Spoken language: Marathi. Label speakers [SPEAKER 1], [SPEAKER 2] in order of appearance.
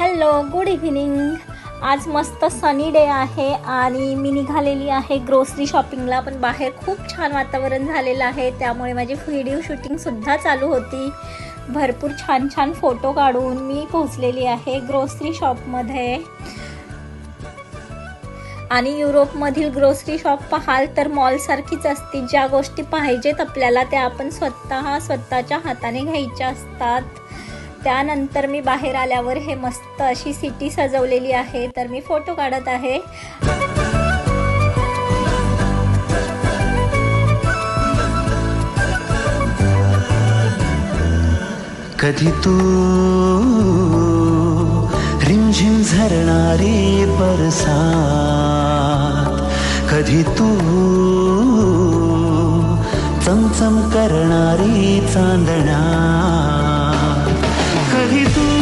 [SPEAKER 1] Hello, good evening. आज मस्त सनी डे आहे आणि मी निघालेली आहे ग्रोसरी शॉपिंगला. पण बाहेर खूप छान वातावरण झालेलं आहे, त्यामुळे माझी व्हिडिओ शूटिंगसुद्धा चालू होती. भरपूर छान छान फोटो काढून मी पोहोचलेली आहे ग्रोसरी शॉपमध्ये. आणि युरोपमधील ग्रोसरी शॉप पाहाल तर मॉलसारखीच असते. ज्या गोष्टी पाहिजेत आपल्याला त्या आपण स्वतःच्या हाताने घ्यायच्या असतात. त्यानंतर मी बाहेर आल्यावर हे मस्त अशी सिटी सजवलेली आहे, तर मी फोटो काढत आहे.
[SPEAKER 2] कधी तू रिमझिम झरणारी बरसात, कधी तू चमचम करणारी चांदण्या,